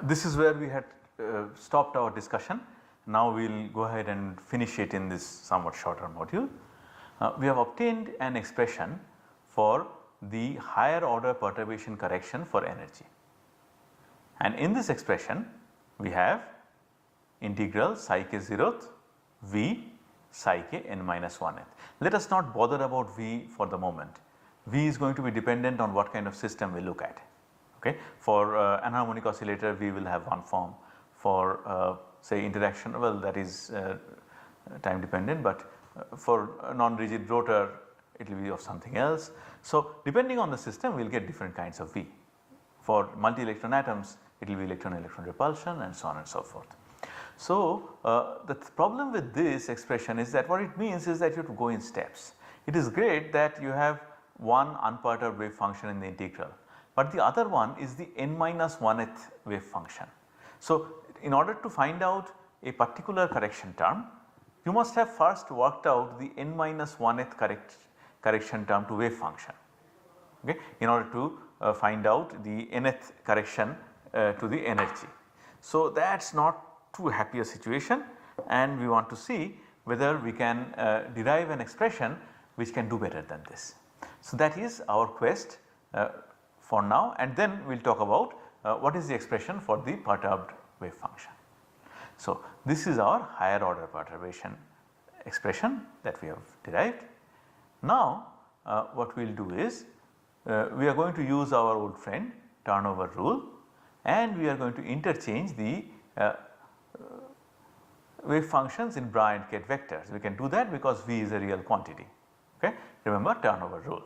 This is where we had stopped our discussion. Now we will go ahead and finish it in this somewhat shorter module. We have obtained an expression for the higher order perturbation correction for energy, and in this expression we have integral psi k 0th V psi k n minus 1th. Let us not bother about V for the moment. V is going to be dependent on what kind of system we look at. Okay. For anharmonic oscillator we will have one form, for say interaction, well, that is time dependent, but for a non-rigid rotor it will be of something else. So, depending on the system we will get different kinds of V. For multi-electron atoms it will be electron-electron repulsion and so on and so forth. So, the problem with this expression is that what it means is that you have to go in steps. It is great that you have one unperturbed wave function in the integral, but the other one is the n minus 1th wave function. So, in order to find out a particular correction term, you must have first worked out the n minus 1th correction term to wave function, okay, in order to find out the nth correction to the energy. So, that is not too happy a situation, and we want to see whether we can derive an expression which can do better than this. So, that is our quest for now, and then we will talk about what is the expression for the perturbed wave function. So, this is our higher order perturbation expression that we have derived. Now, what we will do is we are going to use our old friend turnover rule, and we are going to interchange the wave functions in Bra and Ket vectors. We can do that because V is a real quantity, okay. Remember turnover rule.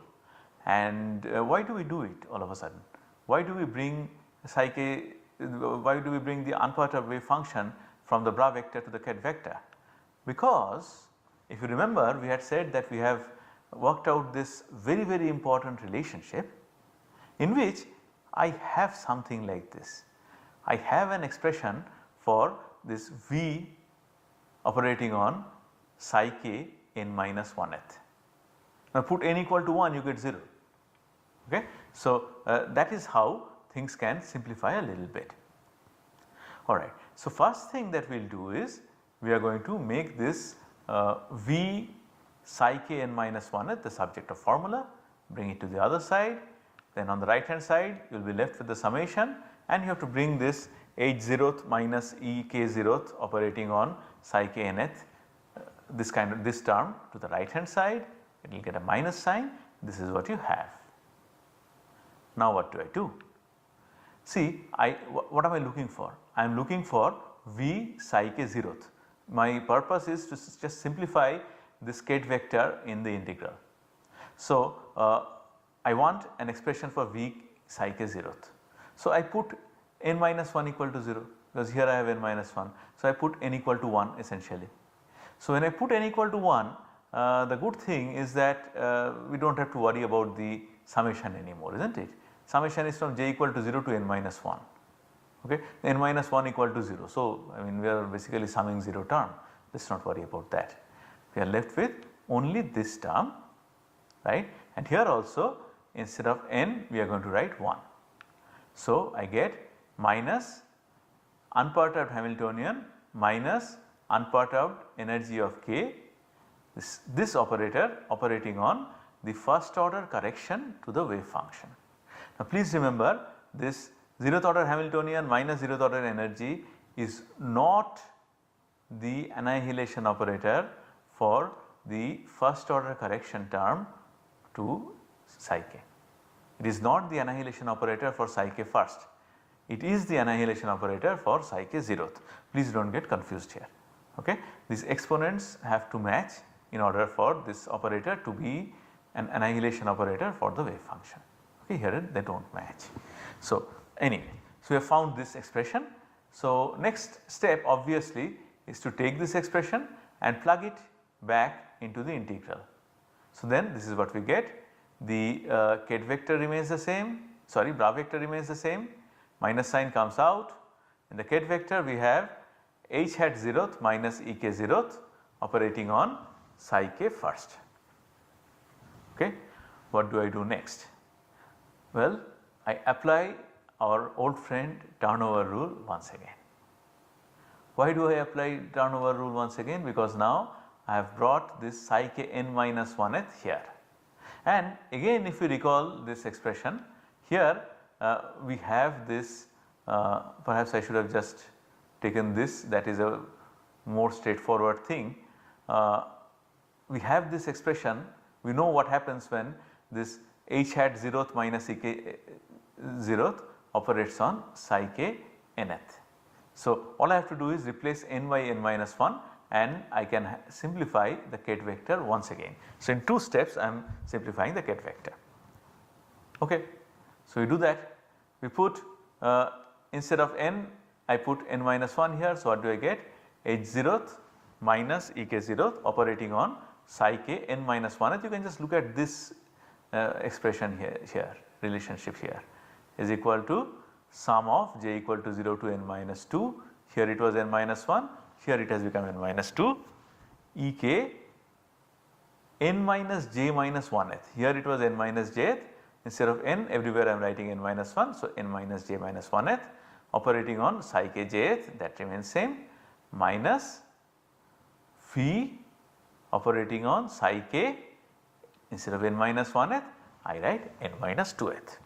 And why do we do it all of a sudden? Why do we bring psi k, why do we bring the unperturbed wave function from the Bra vector to the Ket vector? Because if you remember, we had said that we have worked out this very important relationship in which I have something like this. I have an expression for this V operating on psi k n minus 1th. Now put n equal to 1, you get 0, okay. So that is how things can simplify a little bit. Alright. So first thing that we will do is we are going to make this V psi k n minus 1th the subject of formula, bring it to the other side, then on the right hand side you will be left with the summation, and you have to bring this h 0th minus e k 0th operating on psi k nth, this term to the right hand side, it will get a minus sign. This is what you have. Now what do I do? See, what am I looking for? I am looking for V psi k 0th. My purpose is to just simplify this Ket vector in the integral. So, I want an expression for V psi k 0th. So, I put n minus 1 equal to 0, because here I have n minus 1. So, I put n equal to 1 essentially. So, when I put n equal to 1, the good thing is that we do not have to worry about the summation anymore, is not it? Summation is from j equal to 0 to n minus 1, okay, n minus 1 equal to 0. So, I mean we are basically summing 0 term, let us not worry about that. We are left with only this term, right, and here also instead of n we are going to write 1. So, I get minus unperturbed Hamiltonian minus unperturbed energy of k, this operator operating on the first order correction to the wave function. Now please remember, this 0th order Hamiltonian minus 0th order energy is not the annihilation operator for the first order correction term to psi k. It is not the annihilation operator for psi k first, it is the annihilation operator for psi k 0th. Please do not get confused here, okay. These exponents have to match in order for this operator to be an annihilation operator for the wave function, okay. Here they do not match. So anyway, so we have found this expression. So next step obviously is to take this expression and plug it back into the integral. So then this is what we get, the Ket vector remains the same, sorry, Bra vector remains the same, minus sign comes out. In the Ket vector we have h hat 0th minus e k 0th operating on psi k first, okay. What do I do next? Well, I apply our old friend turnover rule once again. Why do I apply turnover rule once again? Because now I have brought this psi k n minus 1th here. And again if you recall this expression here, we have this, perhaps I should have just taken this, that is a more straightforward thing. We have this expression, we know what happens when this h hat 0th minus ek 0th operates on psi k nth. So, all I have to do is replace n by n minus 1 and I can simplify the ket vector once again. So, in 2 steps I am simplifying the ket vector. Okay. So, we do that, we put instead of n I put n minus 1 here. So, what do I get? h 0th minus ek 0th operating on psi k n minus 1th. You can just look at this expression here relationship here is equal to sum of j equal to 0 to n minus 2, here it was n minus 1, here it has become n minus 2, e k n minus j minus 1th, here it was n minus jth, instead of n everywhere I am writing n minus 1. So, n minus j minus 1th operating on psi k jth, that remains same, minus v operating on psi k, instead of n minus 1th I write n minus 2th.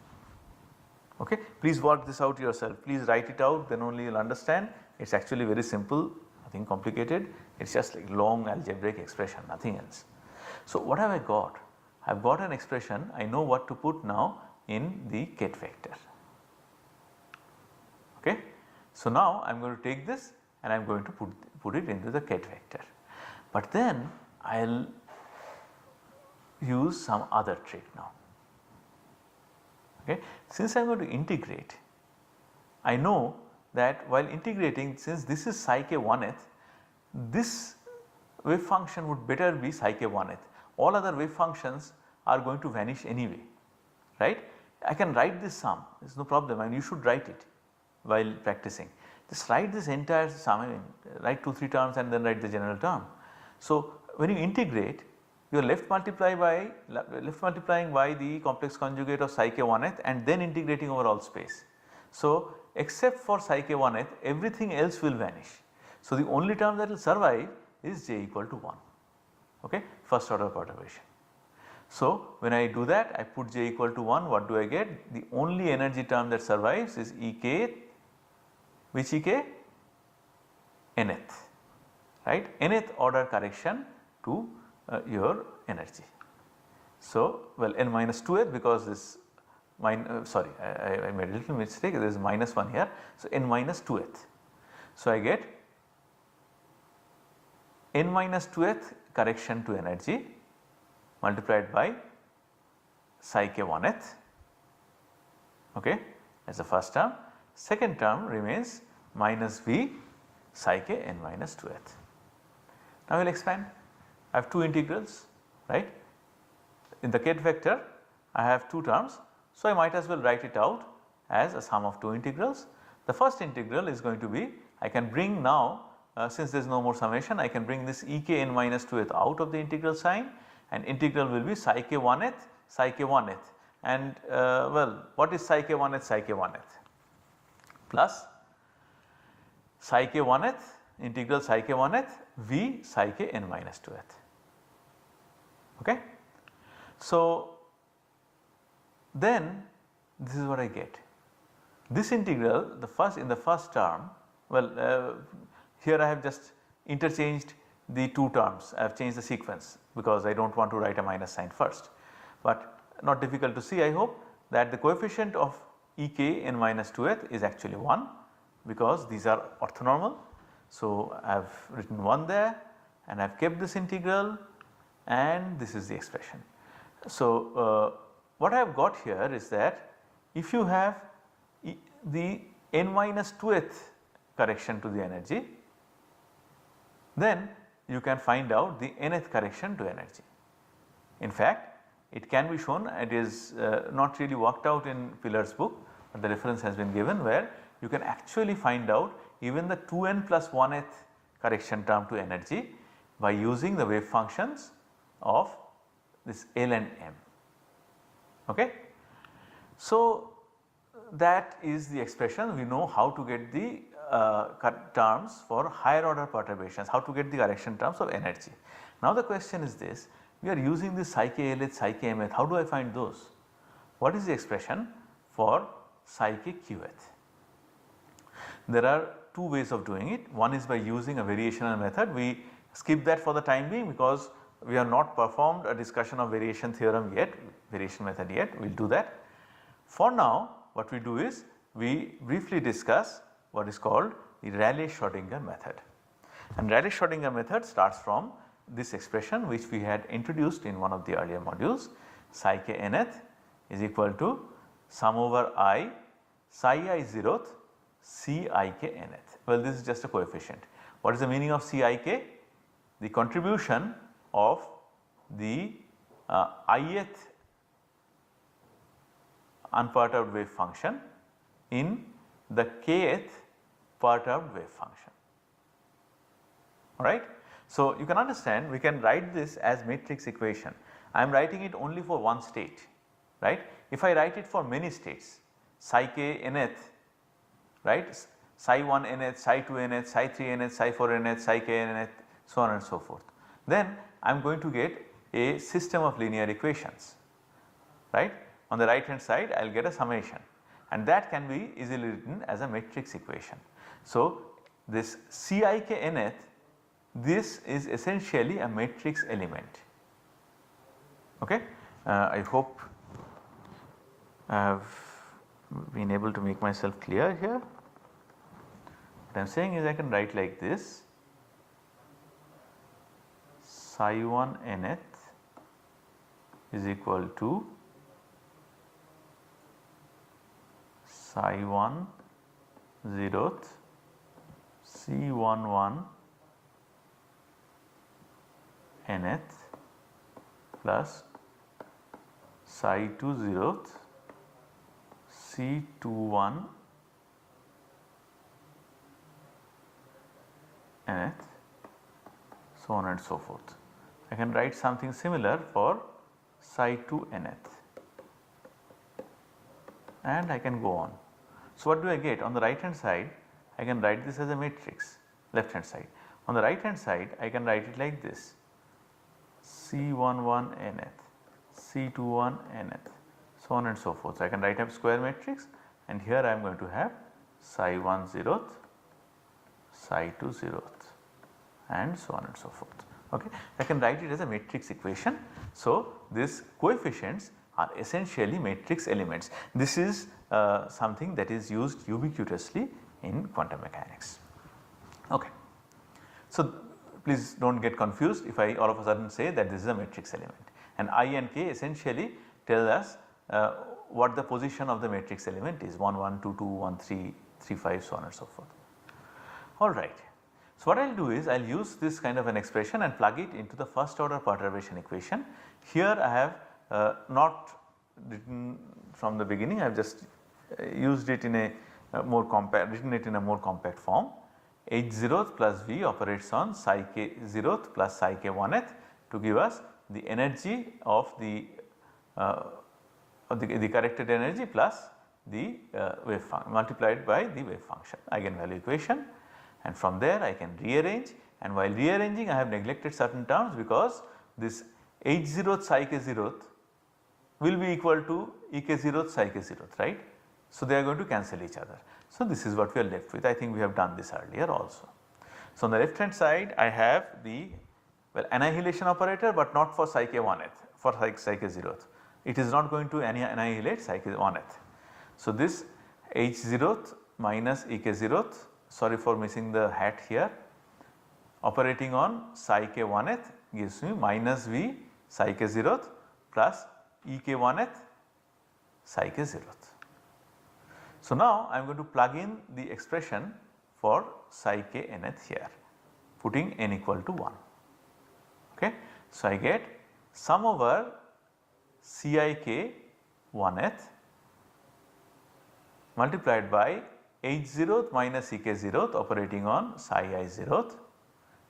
Okay. Please work this out yourself, please write it out, then only you will understand. It is actually very simple, nothing complicated, it is just like long algebraic expression, nothing else. So, what have I got? I have got an expression, I know what to put now in the ket vector. Okay. So, now I am going to take this and I am going to put it into the ket vector, but then I will use some other trick now. Okay. Since I am going to integrate, I know that while integrating, since this is psi k 1th, this wave function would better be psi k 1th. All other wave functions are going to vanish anyway, right. I can write this sum, there is no problem, and you should write it while practicing. Just write this entire sum, I mean, write 2-3 terms and then write the general term. So, when you integrate, you are left multiplying by the complex conjugate of psi k 1th and then integrating over all space. So, except for psi k 1th, everything else will vanish. So, the only term that will survive is j equal to 1, okay, first order perturbation. So, when I do that, I put j equal to 1, what do I get? The only energy term that survives is E k, which E k? Nth, right, nth order correction to your energy. So, well, n minus 2th, because this sorry, I made a little mistake, there is minus 1 here. So, n minus 2th. So, I get n minus 2th correction to energy multiplied by psi k 1th, okay, as the first term. Second term remains minus v psi k n minus 2th. Now, we will expand. I have 2 integrals, right. In the ket vector I have 2 terms. So, I might as well write it out as a sum of 2 integrals. The first integral is going to be, I can bring now since there is no more summation, I can bring this e k n minus 2th out of the integral sign, and integral will be psi k 1th, psi k 1th, and well, what is psi k 1th, psi k 1th plus psi k 1th integral psi k 1th v psi k n minus 2th. Okay. So, then this is what I get. This integral, in the first term, well, here I have just interchanged the 2 terms, I have changed the sequence because I do not want to write a minus sign first, but not difficult to see, I hope, that the coefficient of E k n minus 2th is actually 1 because these are orthonormal. So, I have written 1 there and I have kept this integral and this is the expression. So, what I have got here is that if you have the n minus 2th correction to the energy, then you can find out the nth correction to energy. In fact, it can be shown, it is not really worked out in Pillar's book, but the reference has been given where you can actually find out even the 2n plus 1th correction term to energy by using the wave functions of this L and M. Okay. So, that is the expression. We know how to get the terms for higher order perturbations, how to get the correction terms of energy. Now the question is this, we are using the psi k LH, psi k mth, how do I find those? What is the expression for psi k qth? There are two ways of doing it. One is by using a variational method. We skip that for the time being because we have not performed a discussion of variation theorem yet, variation method yet, we will do that. For now what we do is we briefly discuss what is called the Rayleigh-Schrodinger method. And Rayleigh-Schrodinger method starts from this expression which we had introduced in one of the earlier modules, psi k nth is equal to sum over I psi I zeroth C I k nth. Well, this is just a coefficient. What is the meaning of C I k? The contribution of the ith unperturbed wave function in the kth perturbed wave function, alright. So, you can understand we can write this as matrix equation. I am writing it only for one state, right. If I write it for many states, psi k nth, right, psi 1 nth, psi 2 nth, psi 3 nth, psi 4 nth, psi k nth, so on and so forth, then I am going to get a system of linear equations, right. On the right hand side I will get a summation and that can be easily written as a matrix equation. So, this C I k nth, this is essentially a matrix element, okay. I hope I have been able to make myself clear here. What I am saying is I can write like this, psi 1 nth is equal to psi 1 zeroth C 11 nth plus psi 2 zeroth C 21 nth, so on and so forth. I can write something similar for psi 2 nth and I can go on. So, what do I get? On the right hand side I can write this as a matrix, left hand side. On the right hand side I can write it like this, C11 nth, C21 nth, so on and so forth. So, I can write a square matrix and here I am going to have psi 1 zeroth, psi 2 zeroth and so on and so forth. Okay. I can write it as a matrix equation. So, these coefficients are essentially matrix elements. This is something that is used ubiquitously in quantum mechanics. Okay. So, please do not get confused if I all of a sudden say that this is a matrix element, and I and k essentially tell us what the position of the matrix element is, 1 1 2 2 1 3 3 5, so on and so forth. Alright. So, what I will do is I will use this kind of an expression and plug it into the first order perturbation equation. Here I have not written from the beginning, I have just used it in a more compact, written it in a more compact form. H 0th plus V operates on psi k 0th plus psi k 1th to give us the energy of the corrected energy plus the wave function multiplied by the wave function eigenvalue equation, and from there I can rearrange, and while rearranging I have neglected certain terms because this H 0th psi k 0th will be equal to E k 0th psi k 0th, right. So, they are going to cancel each other. So, this is what we are left with. I think we have done this earlier also. So, on the left hand side I have the annihilation operator, but not for psi k 1th, for psi k 0th. It is not going to annihilate psi k 1th. So, this H 0th minus E k 0th, sorry for missing the hat here, operating on psi k 1th gives me minus V psi k 0th plus E k 1th psi k 0th. So, now I am going to plug in the expression for psi k nth here, putting n equal to 1. Okay. So, I get sum over C I k 1th multiplied by H 0th minus E k 0th operating on psi I 0th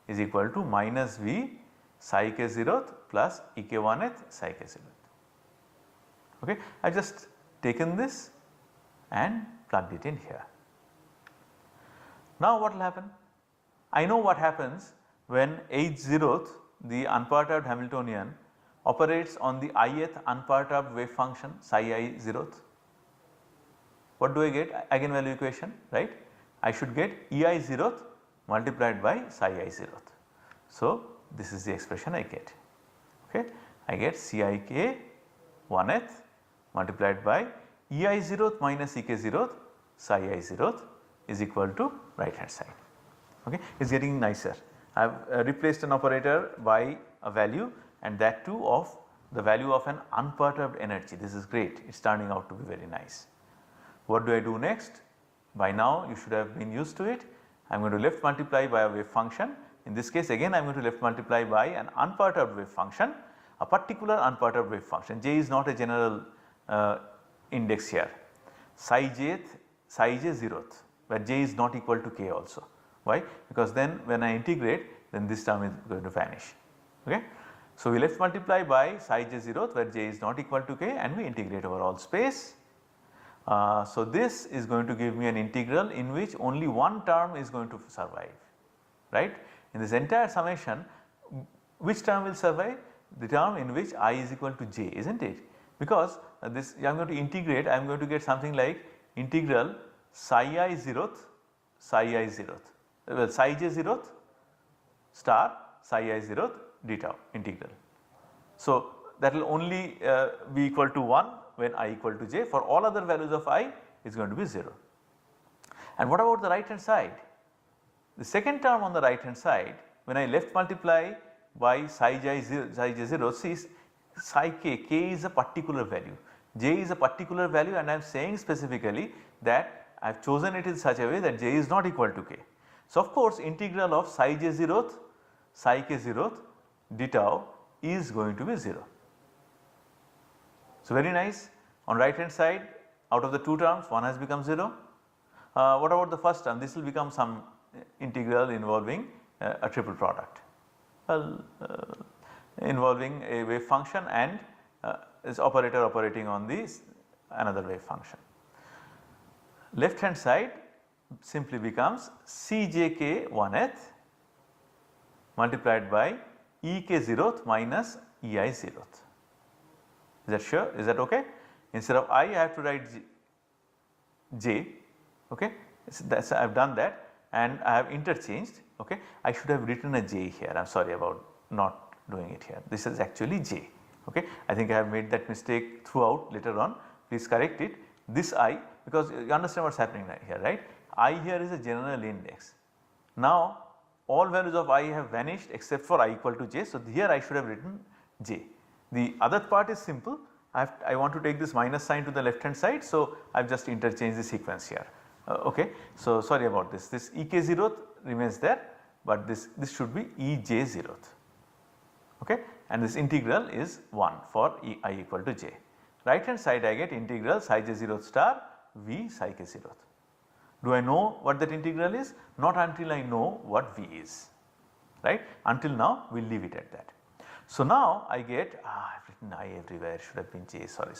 is equal to minus V psi k 0th plus E k 1th psi k 0th. Okay. I have just taken this and plugged it in here. Now what will happen? I know what happens when H0th, the unperturbed Hamiltonian, operates on the ith unperturbed wave function psi I 0th. What do I get? Eigenvalue equation, right? I should get EI 0th multiplied by psi I 0th. So, this is the expression I get. Okay. I get Cik 1th multiplied by EI 0th minus Ek 0th psi I 0th is equal to right hand side. Okay. It is getting nicer. I have replaced an operator by a value, and that too of the value of an unperturbed energy. This is great, it is turning out to be very nice. What do I do next? By now you should have been used to it. I am going to left multiply by a wave function. In this case again I am going to left multiply by an unperturbed wave function, a particular unperturbed wave function. J is not a general index here. Psi j 0th, where j is not equal to k also. Why? Because then when I integrate, then this term is going to vanish. Okay. So, we left multiply by psi j 0th where j is not equal to k, and we integrate over all space. So, this is going to give me an integral in which only one term is going to survive, right. In this entire summation, which term will survive? The term in which I is equal to j, is not it? Because this I am going to integrate, I am going to get something like integral psi I 0th, well psi j 0th star psi I 0th d tau integral. So, that will only be equal to 1 when I equal to j. For all other values of I, it is going to be 0. And what about the right hand side? The second term on the right hand side, when I left multiply by psi j 0, see psi k is a particular value, j is a particular value, and I am saying specifically that I have chosen it in such a way that j is not equal to k. So, of course, integral of psi j 0th psi k 0th d tau is going to be 0. So, very nice. On right hand side, out of the two terms, one has become 0. What about the first term? This will become some integral involving a triple product, involving a wave function and this operator operating on this another wave function. Left hand side simply becomes Cjk 1th multiplied by Ek 0th minus Ei 0th. Is that sure? Is that okay? Instead of I have to write j, okay. I have done that and I have interchanged, okay. I should have written a j here, I am sorry about not doing it here. This is actually j, okay. I think I have made that mistake throughout, later on, please correct it. This I, because you understand what is happening here, right. I here is a general index. Now all values of I have vanished except for I equal to j. So, here I should have written j. The other part is simple, I want to take this minus sign to the left hand side. So, I have just interchanged the sequence here, okay. So, sorry about this, this Ek 0th remains there, but this should be Ej 0th, okay, and this integral is 1 for I equal to j. Right hand side I get integral psi j 0th star V psi k 0th. Do I know what that integral is? Not until I know what V is, right. Until now we will leave it at that. So, now I get I have written I everywhere, should have been j, sorry.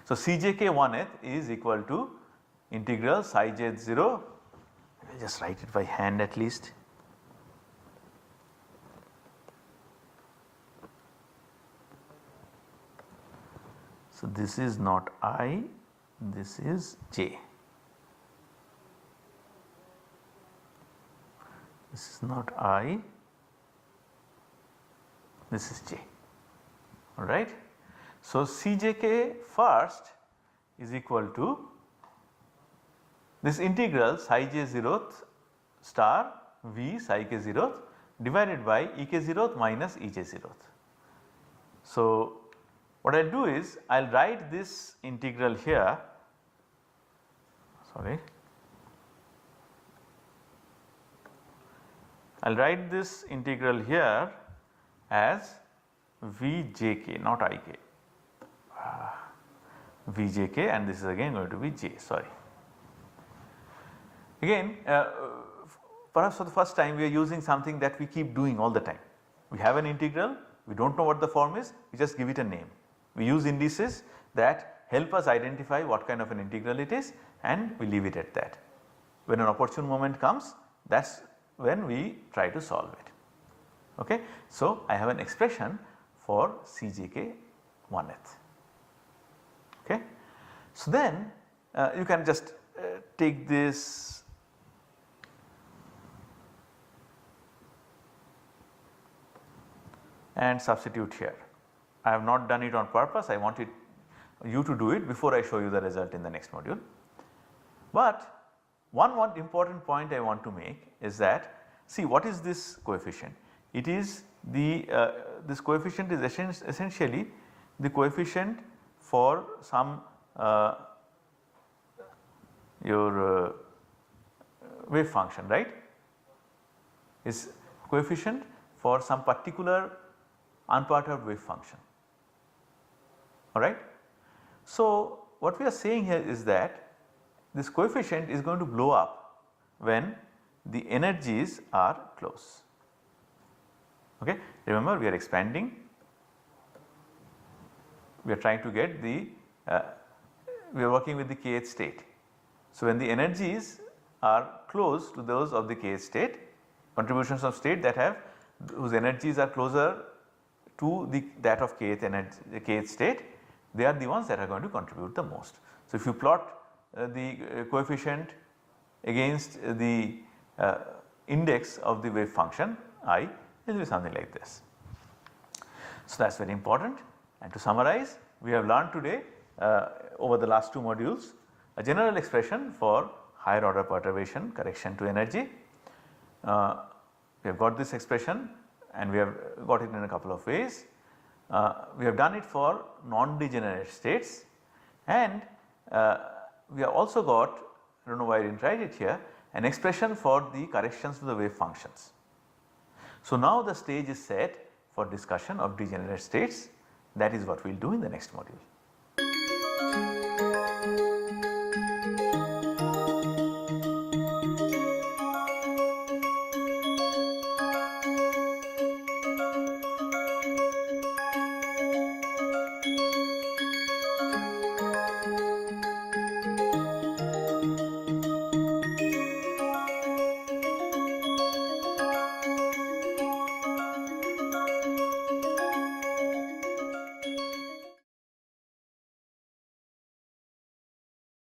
So, Cjk 1th is equal to integral psi j 0, I will just write it by hand at least. So, this is not I, this is j. This is not I, this is j, alright. So, Cjk first is equal to this integral psi j 0th star V psi k 0th divided by Ek 0th minus Ej 0th. So, what I will do is I will write this integral here, sorry, I will write this integral here as Vjk, not Ik, Vjk, and this is again going to be j, sorry. Again perhaps for the first time we are using something that we keep doing all the time. We have an integral, we do not know what the form is, we just give it a name. We use indices that help us identify what kind of an integral it is, and we leave it at that. When an opportune moment comes, that is when we try to solve it. Okay. So, I have an expression for Cjk 1th. Okay. So, then you can just take this and substitute here. I have not done it on purpose, I want you to do it before I show you the result in the next module. But one important point I want to make is that, see, what is this coefficient? It is the this coefficient is essentially the coefficient for some your wave function, right, is coefficient for some particular unperturbed wave function, alright. So, what we are saying here is that this coefficient is going to blow up when the energies are close. Okay. Remember, we are expanding, we are trying to get the we are working with the kth state. So, when the energies are close to those of the kth state, contributions of state that have whose energies are closer to that of kth state, they are the ones that are going to contribute the most. So, if you plot the coefficient against the index of the wave function I, it will be something like this. So, that is very important, and to summarize, we have learned today over the last 2 modules a general expression for higher order perturbation correction to energy. We have got this expression and we have got it in a couple of ways. We have done it for non-degenerate states, and we have also got, I do not know why I did not write it here, an expression for the corrections to the wave functions. So, now the stage is set for discussion of degenerate states. That is what we will do in the next module.